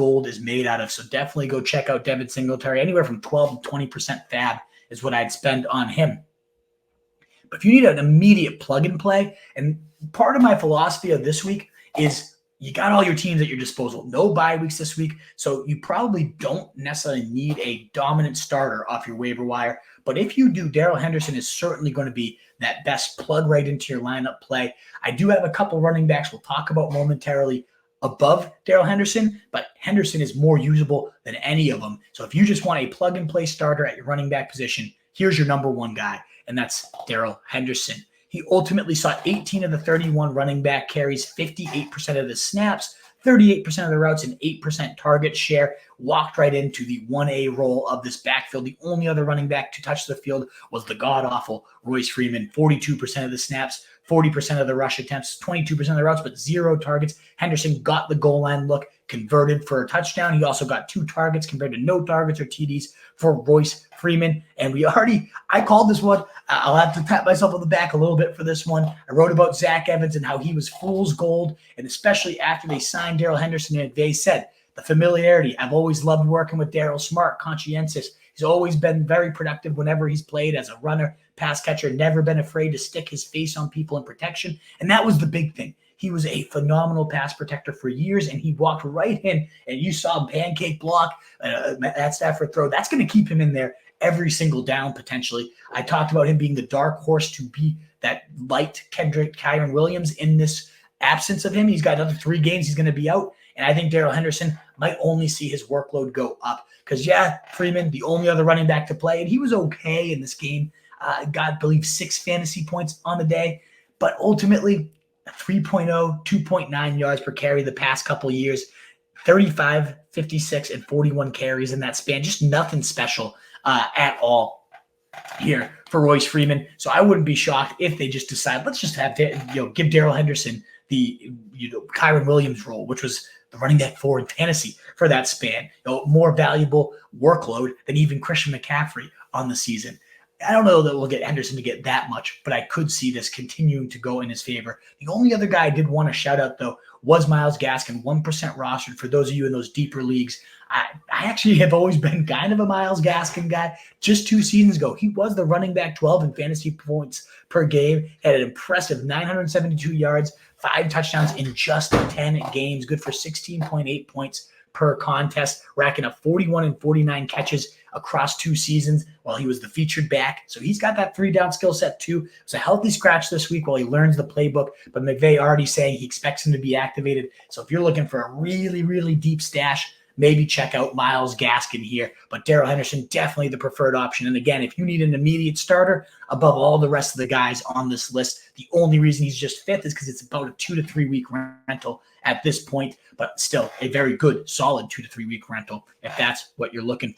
gold is made out of. So definitely go check out Devin Singletary. Anywhere from 12 to 20% FAAB is what I'd spend on him. But if you need an immediate plug and play, and part of my philosophy of this week is you got all your teams at your disposal. No bye weeks this week, so you probably don't necessarily need a dominant starter off your waiver wire. But if you do, Darrell Henderson is certainly going to be that best plug right into your lineup play. I do have a couple running backs we'll talk about momentarily above Darrell Henderson, but Henderson is more usable than any of them. So if you just want a plug-and-play starter at your running back position, here's your number one guy, and that's Darrell Henderson. He ultimately saw 18 of the 31 running back carries, 58% of the snaps, 38% of the routes, and 8% target share. Walked right into the 1A role of this backfield. The only other running back to touch the field was the god-awful Royce Freeman. 42% of the snaps, 40% of the rush attempts, 22% of the routes, but 0 targets. Henderson got the goal line look, converted for a touchdown. He also got 2 targets compared to no targets or TDs for Royce Freeman. And I called this one. I'll have to pat myself on the back a little bit for this one. I wrote about Zach Evans and how he was fool's gold, and especially after they signed Darrell Henderson, and they said the familiarity. I've always loved working with Darrell. Smart, conscientious. He's always been very productive whenever he's played as a runner, pass catcher, never been afraid to stick his face on people in protection. And that was the big thing. He was a phenomenal pass protector for years, and he walked right in, and you saw him pancake block, that Stafford throw. That's going to keep him in there every single down potentially. I talked about him being the dark horse to be that light Kyren Williams in this absence of him. He's got another 3 games he's going to be out, and I think Darrell Henderson might only see his workload go up because, Freeman, the only other running back to play, and he was okay in this game. Got, I believe, 6 fantasy points on the day, but ultimately 3.0, 2.9 yards per carry the past couple years, 35, 56, and 41 carries in that span. Just nothing special at all here for Royce Freeman. So I wouldn't be shocked if they just decide, let's just have give Darrell Henderson the Kyren Williams role, which was the running back 4 in fantasy for that span. More valuable workload than even Christian McCaffrey on the season. I don't know that we'll get Henderson to get that much, but I could see this continuing to go in his favor. The only other guy I did want to shout out, though, was Myles Gaskin, 1% rostered. For those of you in those deeper leagues, I actually have always been kind of a Myles Gaskin guy. Just 2 seasons ago, he was the running back 12 in fantasy points per game, had an impressive 972 yards, 5 touchdowns in just 10 games, good for 16.8 points per contest, racking up 41 and 49 catches across 2 seasons while he was the featured back. So he's got that 3-down skill set too. It's a healthy scratch this week while he learns the playbook, but McVay already saying he expects him to be activated. So if you're looking for a really, really deep stash, maybe check out Myles Gaskin here. But Darrell Henderson, definitely the preferred option. And again, if you need an immediate starter above all the rest of the guys on this list, the only reason he's just 5th is because it's about a 2 to 3 week rental at this point, but still a very good, solid 2 to 3 week rental if that's what you're looking